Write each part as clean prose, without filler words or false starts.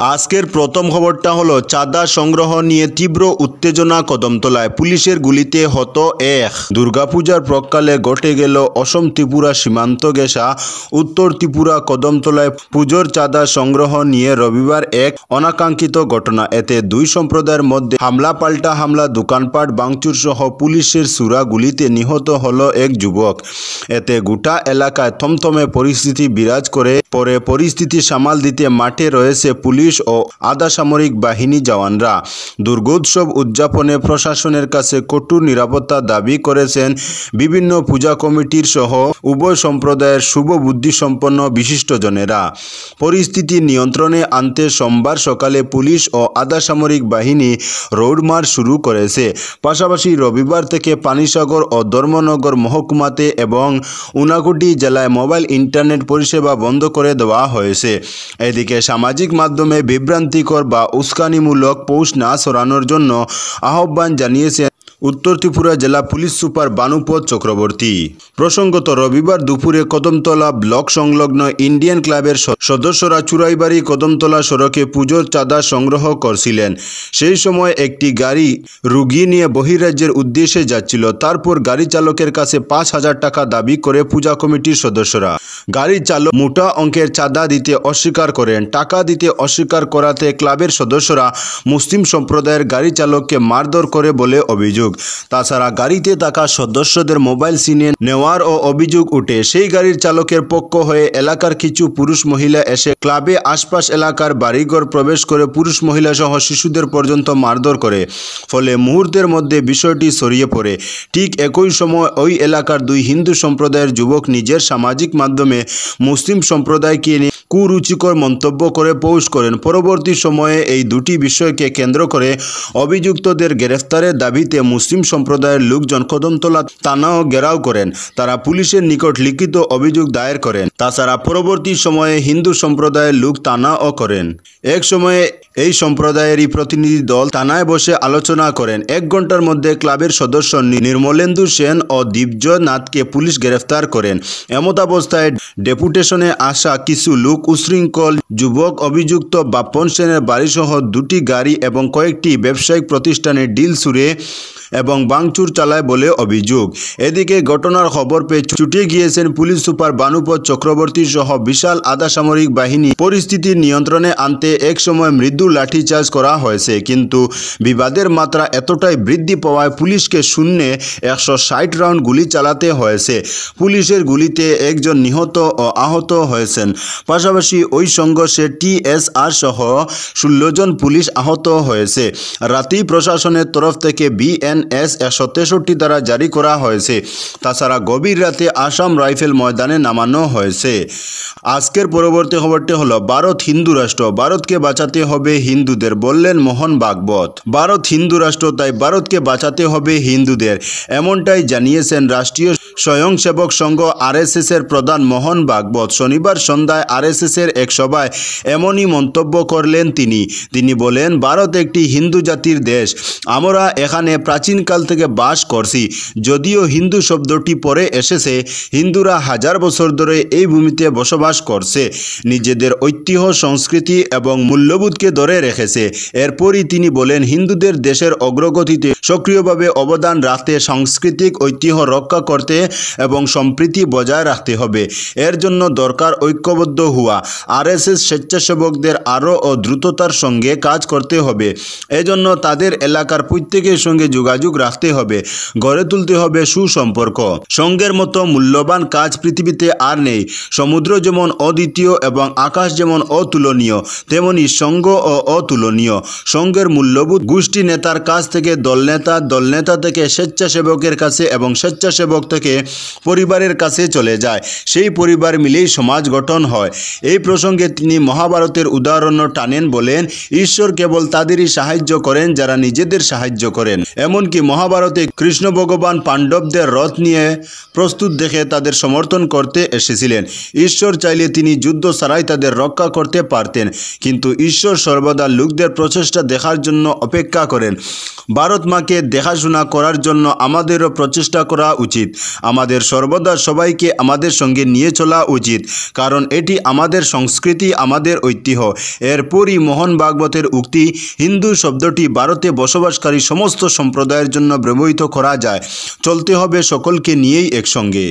আজকের প্রথম খবরটা হলো চাঁদা সংগ্রহ নিয়ে তীব্র উত্তেজনা কদমতলায় পুলিশের গুলিতে হত এক। দুর্গাপূজার প্রাক্কালে ঘটে গেল অসম ত্রিপুরা সীমান্ত ঘেঁষা উত্তর ত্রিপুরা কদমতলায় পুজোর চাঁদা সংগ্রহ নিয়ে রবিবার এক অনাকাঙ্ক্ষিত ঘটনা। এতে দুই সম্প্রদায়ের মধ্যে হামলা পাল্টা হামলা, দোকানপাট ভাঙচুর সহ পুলিশের ছুরা গুলিতে নিহত হলো এক যুবক। এতে গোটা এলাকায় থমথমে পরিস্থিতি বিরাজ করে। পরে পরিস্থিতি সামাল দিতে মাঠে রয়েছে পুলিশ ও আধা সামরিক বাহিনী জওয়ানরা। দুর্গোৎসব উদযাপনে প্রশাসনের কাছে কঠোর নিরাপত্তা দাবি করেছেন বিভিন্ন পূজা কমিটির সহ উভয় সম্প্রদায়ের শুভবুদ্ধিসম্পন্ন বিশিষ্টজনেরা। পরিস্থিতি নিয়ন্ত্রণে আনতে সোমবার সকালে পুলিশ ও আধা সামরিক বাহিনী রোড মার্চ শুরু করেছে। পাশাপাশি রবিবার থেকে পানিসাগর ও ধর্মনগর মহকুমাতে এবং ঊনকোটি জেলায় মোবাইল ইন্টারনেট পরিষেবা বন্ধ করে দেওয়া হয়েছে। এদিকে সামাজিক মাধ্যমে বিভ্রান্তিকর বা উস্কানিমূলক পোস্ট না ছড়ানোর জন্য আহ্বান জানিয়েছেন উত্তর ত্রিপুরা জেলা পুলিশ সুপার বানুপদ চক্রবর্তী। প্রসঙ্গত, রবিবার দুপুরে কদমতলা ব্লক সংলগ্ন ইন্ডিয়ান ক্লাবের সদস্যরা চুরাইবাড়ি কদমতলা সড়কে পুজোর চাঁদা সংগ্রহ করছিলেন। সেই সময় একটি গাড়ি রুগী নিয়ে বহিরাজ্যের উদ্দেশ্যে যাচ্ছিল। তারপর গাড়ি চালকের কাছে 5,000 টাকা দাবি করে পূজা কমিটির সদস্যরা। গাড়ি চালক মোটা অঙ্কের চাঁদা দিতে অস্বীকার করেন। টাকা দিতে অস্বীকার করাতে ক্লাবের সদস্যরা মুসলিম সম্প্রদায়ের গাড়ি চালককে মারধর করে বলে অভিযোগ। তাছাড়া গাড়িতে থাকা সদস্যদের মোবাইল ছিনিয়ে নেওয়ার ও অভিযোগ উঠে। সেই গাড়ির চালকের পক্ষ হয়ে এলাকার কিছু পুরুষ মহিলা এসে ক্লাবে আশপাশ এলাকার বাড়িঘর প্রবেশ করে পুরুষ মহিলা সহ শিশুদের পর্যন্ত মারধর করে। ফলে মুহূর্তের মধ্যে বিষয়টি ছড়িয়ে পড়ে। ঠিক একই সময় ওই এলাকার দুই হিন্দু সম্প্রদায়ের যুবক নিজের সামাজিক মাধ্যমে মুসলিম সম্প্রদায়কে নিয়ে কুরুচিকর মন্তব্য করে পোস্ট করেন। পরবর্তী সময়ে এই দুটি বিষয়কে কেন্দ্র করে অভিযুক্তদের গ্রেফতারের দাবিতে মুসলিম সম্প্রদায়ের লোকজন কদমতলা থানাও ঘেরাও করেন। তারা পুলিশের নিকট লিখিত অভিযোগ দায়ের করেন। তাছাড়া পরবর্তী সময়ে হিন্দু সম্প্রদায়ের লোক থানাও করেন। এক সময়ে এই সম্প্রদায়েরই প্রতিনিধি দল থানায় বসে আলোচনা করেন। 1 ঘন্টার মধ্যে ক্লাবের সদস্য নির্মলেন্দু সেন ও দিব্যজয় নাথকে পুলিশ গ্রেফতার করেন। এমতাবস্থায় ডেপুটেশনে আসা কিছু লোক উশৃঙ্খল যুবক অভিযুক্ত বাপন সেনের বাড়িসহ 2টি গাড়ি এবং কয়েকটি ব্যবসায়িক প্রতিষ্ঠানে ডিল ছুড়ে এবং ভাঙচুর চালায় বলে অভিযোগ। এদিকে ঘটনার খবর পেয়ে ছুটে গিয়েছেন পুলিশ সুপার বানুপদ চক্রবর্তী সহ বিশাল আধা সামরিক বাহিনী। পরিস্থিতি নিয়ন্ত্রণে আনতে এক সময় মৃদু লাঠিচার্জ করা হয়েছে, কিন্তু বিবাদের মাত্রা এতটাই বৃদ্ধি পাওয়ায় পুলিশকে শূন্যে 160 রাউন্ড গুলি চালাতে হয়েছে। পুলিশের গুলিতে একজন নিহত ও আহত হয়েছেন। পাশাপাশি ওই সংঘর্ষে TSR সহ 16 জন পুলিশ আহত হয়েছে। রাতেই প্রশাসনের তরফ থেকে BNS 163 দ্বারা জারি করা হয়েছে। তাছাড়া গভীর রাতে আসাম রাইফেল ময়দানে নামানো হয়েছে। আজকের পরবর্তী খবরটি হলো ভারত হিন্দু রাষ্ট্র, ভারতকে বাঁচাতে হবে হিন্দুদের, বললেন মোহন ভাগবত। ভারত হিন্দু রাষ্ট্র, তাই ভারতকে বাঁচাতে হবে হিন্দুদের, এমনটাই জানিয়েছেন রাষ্ট্রীয় স্বয়ংসেবক সংঘ RSS এর প্রধান মোহন ভাগবত। শনিবার সন্ধ্যায় RSS এর এক সভায় এমনই মন্তব্য করলেন তিনি বলেন, ভারত একটি হিন্দু জাতির দেশ। আমরা এখানে প্রাচীনকাল থেকে বাস করছি। যদিও হিন্দু শব্দটি পরে এসেছে, হিন্দুরা হাজার বছর ধরে এই ভূমিতে বসবাস করছে, নিজেদের ঐতিহ্য সংস্কৃতি এবং মূল্যবোধকে ধরে রেখেছে। এরপরই তিনি বলেন, হিন্দুদের দেশের অগ্রগতিতে সক্রিয়ভাবে অবদান রাখতে, সাংস্কৃতিক ঐতিহ্য রক্ষা করতে এবং সম্প্রীতি বজায় রাখতে হবে। এর জন্য দরকার ঐক্যবদ্ধ হওয়া। RSS স্বেচ্ছাসেবকদের আরও দ্রুততার সঙ্গে কাজ করতে হবে। এজন্য তাদের এলাকার প্রত্যেকের সঙ্গে যোগাযোগ রাখতে হবে, গড়ে তুলতে হবে সুসম্পর্ক। সংঘের মতো মূল্যবান কাজ পৃথিবীতে আর নেই। সমুদ্র যেমন অদ্বিতীয় এবং আকাশ যেমন অতুলনীয়, তেমনি সংঘ ও অতুলনীয়। সংঘের মূল্যবোধ গোষ্ঠী নেতার কাছ থেকে দলনেতা, দলনেতা থেকে স্বেচ্ছাসেবকের কাছে এবং স্বেচ্ছাসেবক থেকে পরিবারের কাছে চলে যায়। সেই পরিবার মিলেই সমাজ গঠন হয়। এই প্রসঙ্গে তিনি মহাভারতের উদাহরণ টানেন, বলেন, ঈশ্বর কেবল তাদেরই সাহায্য করেন যারা নিজেদের সাহায্য করেন। এমনকি মহাভারতে কৃষ্ণ ভগবান পাণ্ডবদের রথ নিয়ে প্রস্তুত দেখে তাদের সমর্থন করতে এসেছিলেন। ঈশ্বর চাইলে তিনি যুদ্ধ ছাড়াই তাদের রক্ষা করতে পারতেন, কিন্তু ঈশ্বর সর্বদা লোকদের প্রচেষ্টা দেখার জন্য অপেক্ষা করেন। ভারত মাকে দেখাশোনা করার জন্য আমাদেরও প্রচেষ্টা করা উচিত। আমাদের সর্বদা সবাইকে আমাদের সঙ্গে নিয়ে চলা উচিত, কারণ এটি আমাদের আমাদের সংস্কৃতি, আমাদের ঐতিহ্য। এরপরই মোহন ভাগবতের উক্তি, হিন্দু শব্দটি ভারতে বসবাসকারী সমস্ত সম্প্রদায়ের জন্য ব্যবহৃত করা যায়, চলতে হবে সকলকে নিয়েই একসঙ্গে।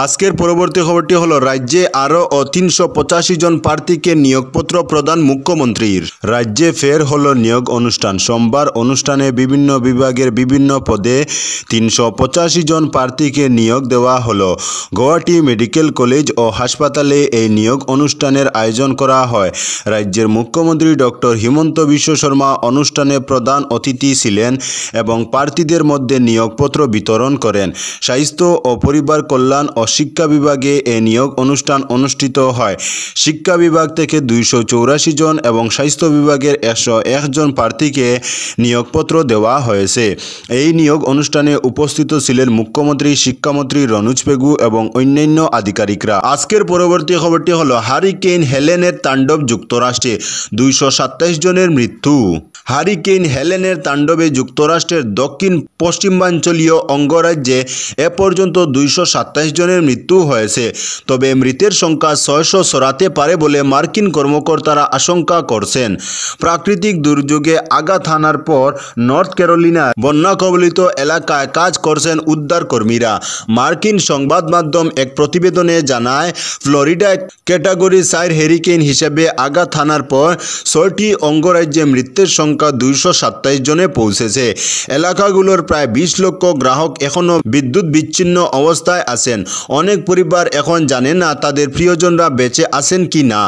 আজকের পরবর্তী খবরটি হলো, রাজ্যে আরও 385 জন প্রার্থীকে নিয়োগপত্র প্রদান মুখ্যমন্ত্রীর। রাজ্যে ফের হলো নিয়োগ অনুষ্ঠান। সোমবার অনুষ্ঠানে বিভিন্ন বিভাগের বিভিন্ন পদে 385 জন প্রার্থীকে নিয়োগ দেওয়া হলো। গুয়াহাটি মেডিকেল কলেজ ও হাসপাতালে এই নিয়োগ অনুষ্ঠানের আয়োজন করা হয়। রাজ্যের মুখ্যমন্ত্রী ডক্টর হিমন্ত বিশ্ব শর্মা অনুষ্ঠানে প্রধান অতিথি ছিলেন এবং প্রার্থীদের মধ্যে নিয়োগপত্র বিতরণ করেন। স্বাস্থ্য ও পরিবার কল্যাণ ও শিক্ষা বিভাগে এই নিয়োগ অনুষ্ঠান অনুষ্ঠিত হয়। শিক্ষা বিভাগ থেকে 284 জন এবং স্বাস্থ্য বিভাগের 101 জন প্রার্থীকে নিয়োগপত্র দেওয়া হয়েছে। এই নিয়োগ অনুষ্ঠানে উপস্থিত ছিলেন মুখ্যমন্ত্রী, শিক্ষামন্ত্রী রনোজ পেগু এবং অন্যান্য আধিকারিকরা। আজকের পরবর্তী খবরটি হলো, হারিকেন হেলেনের তাণ্ডব যুক্তরাষ্ট্রে, 227 জনের মৃত্যু। হারিকেন হেলেনের তাণ্ডবে যুক্তরাষ্ট্রের দক্ষিণ পশ্চিমাঞ্চলীয় অঙ্গরাজ্যে এ পর্যন্ত 227 জনের মৃত্যু হয়েছে। তবে মৃতের সংখ্যা 600 ছড়াতে পারে বলে মার্কিন কর্মকর্তারা আশঙ্কা করছেন। প্রাকৃতিক দুর্যোগে আঘাত হানার পর নর্থ ক্যারোলিনার বন্যা কবলিত এলাকায় কাজ করছেন উদ্ধার কর্মীরা। মার্কিন সংবাদ মাধ্যম এক প্রতিবেদনে জানায়, ফ্লোরিডায় ক্যাটাগরি 4 হ্যারিকেন হিসেবে আঘাত হানার পর 6টি অঙ্গরাজ্যে মৃতের সংখ্যা 227 জনে পৌঁছেছে। এলাকাগুলোর প্রায় 20 লক্ষ গ্রাহক এখনও বিদ্যুৎ বিচ্ছিন্ন অবস্থায় আছেন। অনেক পরিবার এখন জানে না তাদের প্রিয়জনরা বেঁচে আছেন কি না।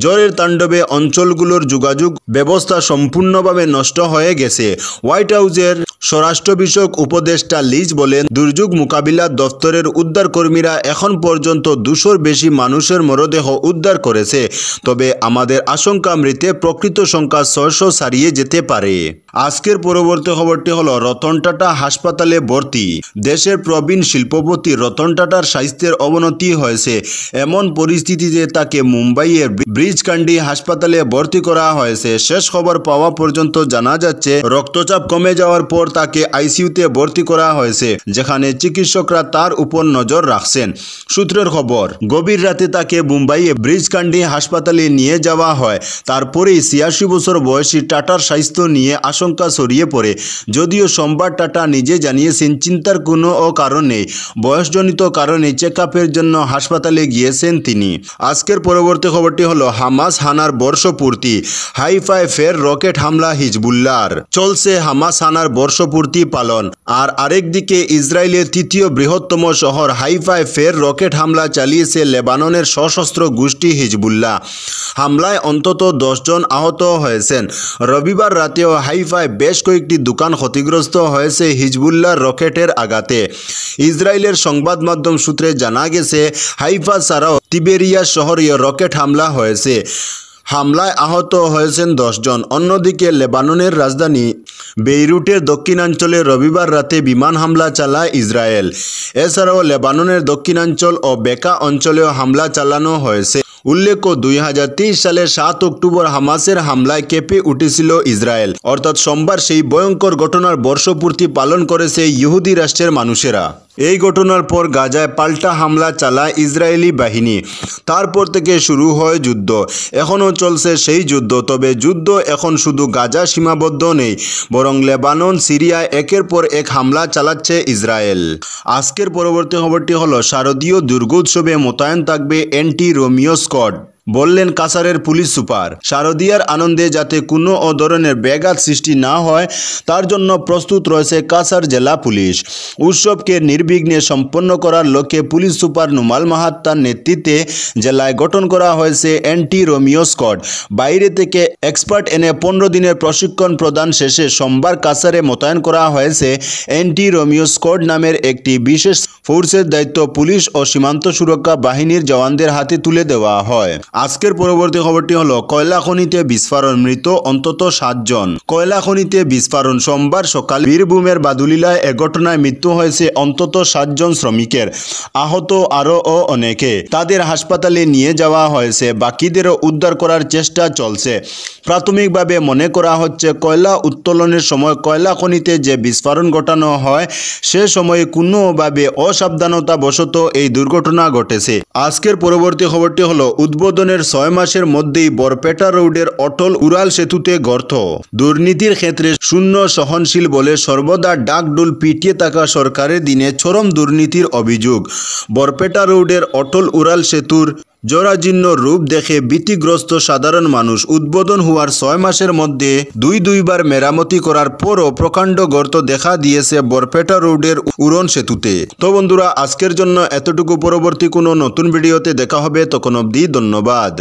ঝড়ের তাণ্ডবে অঞ্চলগুলোর যোগাযোগ ব্যবস্থা সম্পূর্ণভাবে নষ্ট হয়ে গেছে। হোয়াইট হাউসের স্বরাষ্ট্র বিষয়ক উপদেষ্টা লিজ বলেন, দুর্যোগ মোকাবিলা দপ্তরের উদ্ধারকর্মীরা এখন পর্যন্ত 200-র বেশি মানুষের মরদেহ উদ্ধার করেছে। তবে আমাদের আশঙ্কা মৃতের প্রকৃত সংখ্যা 600 ছাড়িয়ে যেতে পারে। আজকের পরবর্তী খবরটি হলো, রতন টাটা হাসপাতালে ভর্তি। দেশের প্রবীণ শিল্পপতি রতন টাটার স্বাস্থ্যের অবনতি হয়েছে। এমন পরিস্থিতিতে তাকে মুম্বাইয়ের ব্রিজকান্ডি হাসপাতালে ভর্তি করা হয়েছে। শেষ খবর পাওয়া পর্যন্ত জানা যাচ্ছে, রক্তচাপ কমে যাওয়ার পর তাকে আইসিইউতে ভর্তি করা হয়েছে, যেখানে চিকিৎসকরা তার উপর নজর রাখছেন। সূত্রের খবর, গভীর রাতে তাকে মুম্বাইয়ে ব্রিজকান্ডি হাসপাতালে নিয়ে যাওয়া হয়। তারপরেই 86 বছর বয়সী টাটার স্বাস্থ্য নিয়ে আশঙ্কা ছড়িয়ে পড়ে। যদিও সোমবার টাটা নিজে জানিয়েছেন চিন্তার কোনো কারণ নেই, বয়সজনিত কারণে চেকআপের জন্য হাসপাতালে গিয়েছেন তিনি। আজকের পরবর্তী খবরটি হলো, হামাস হানার বর্ষপূর্তি। হাইফায় ফের রকেট হামলা হিজবুল্লাহর। চলছে হামাস হানার বর্ষপূর্তি পালন। আর আরেকদিকে ইসরায়েলের তৃতীয় বৃহত্তম শহর হাইফায় ফের রকেট হামলা চালিয়েছে লেবাননের সশস্ত্র গোষ্ঠী হিজবুল্লাহ। হামলায় অন্তত 10 জন আহত হয়েছেন। রবিবার রাতেও হাইফায় বেশ কয়েকটি দোকান ক্ষতিগ্রস্ত হয়েছে হিজবুল্লাহর রকেটের আঘাতে। ইসরায়েলের সংবাদ মাধ্যম সূত্রে জানা গেছে, হাইফা ছাড়াও তিবেরিয়া শহরেও রকেট হামলা হয়েছে। হামলায় আহত হয়েছেন 10 জন। অন্যদিকে লেবাননের রাজধানী বেইরুটের দক্ষিণাঞ্চলে রবিবার রাতে বিমান হামলা চালায় ইসরায়েল। এছাড়াও লেবাননের দক্ষিণাঞ্চল ও বেকা অঞ্চলেও হামলা চালানো হয়েছে। উল্লেখ্য, 2023 সালের 7 অক্টোবর হামাসের হামলায় কেঁপে উঠেছিল ইসরায়েল। অর্থাৎ সোমবার সেই ভয়ঙ্কর ঘটনার বর্ষপূর্তি পালন করেছে ইহুদি রাষ্ট্রের মানুষেরা। এই ঘটনার পর গাজায় পাল্টা হামলা চালায় ইসরায়েলি বাহিনী। তারপর থেকে শুরু হয় যুদ্ধ। এখনও চলছে সেই যুদ্ধ। তবে যুদ্ধ এখন শুধু গাজা সীমাবদ্ধ নেই, বরং লেবানন, সিরিয়ায় একের পর এক হামলা চালাচ্ছে ইসরায়েল। আজকের পরবর্তী খবরটি হলো, শারদীয় দুর্গোৎসবে মোতায়েন থাকবে অ্যান্টি রোমিও স্কোয়াড, বললেন কাছাড়ের পুলিশ সুপার। শারদীয়ার আনন্দে যাতে কোনো ধরনের ব্যাঘাত সৃষ্টি না হয় তার জন্য প্রস্তুত রয়েছে কাছাড় জেলা পুলিশ। উৎসবকে নির্বিঘ্নে সম্পন্ন করার লক্ষ্যে পুলিশ সুপার নুমাল মাহাত্তার নেতৃত্বে জেলায় গঠন করা হয়েছে অ্যান্টি রোমিও স্কোয়াড। বাইরে থেকে এক্সপার্ট এনে 15 দিনের প্রশিক্ষণ প্রদান শেষে সোমবার কাছাড়ে মোতায়েন করা হয়েছে অ্যান্টি রোমিও স্কোয়াড নামের একটি বিশেষ ফোর্সের দায়িত্ব পুলিশ ও সীমান্ত সুরক্ষা বাহিনীর জওয়ানদের হাতে তুলে দেওয়া হয়। আজকের পরবর্তী খবরটি হলো, কয়লা খনিতে বিস্ফোরণ, মৃত অন্তত 7 জন। কয়লা খনিতে বিস্ফোরণ। সোমবার সকাল বীরভূমের বাদুলিলায় এ ঘটনায় মৃত্যু হয়েছে অন্তত 7 জন শ্রমিকের। আহত আরও অনেকে। তাদের হাসপাতালে নিয়ে যাওয়া হয়েছে। বাকিদেরও উদ্ধার করার চেষ্টা চলছে। প্রাথমিকভাবে মনে করা হচ্ছে কয়লা উত্তোলনের সময় কয়লা খনিতে যে বিস্ফোরণ ঘটানো হয় সে সময়ে কোনোভাবে অসাবধানতাবশত এই দুর্ঘটনা ঘটেছে। আজকের পরবর্তী খবরটি হলো, উদ্বোধন উদ্বোধনের 6 মাসের মধ্যেই বরপেটা রোডের অটল উড়াল সেতুতে গর্ত। দুর্নীতির ক্ষেত্রে শূন্য সহনশীল বলে সর্বদা ডাকডোল পিটিয়ে থাকা সরকারের দিনে চরম দুর্নীতির অভিযোগ। বরপেটা রোডের অটল উড়াল সেতুর জরাজীর্ণ রূপ দেখে ভীতিগ্রস্ত সাধারণ মানুষ। উদ্বোধন হওয়ার 6 মাসের মধ্যে দুইবার মেরামতি করার পরও প্রকাণ্ড গর্ত দেখা দিয়েছে বরপেটা রোডের উড়ন সেতুতে। তো বন্ধুরা, আজকের জন্য এতটুকু। পরবর্তী কোনো নতুন ভিডিওতে দেখা হবে, তখন অবধি ধন্যবাদ।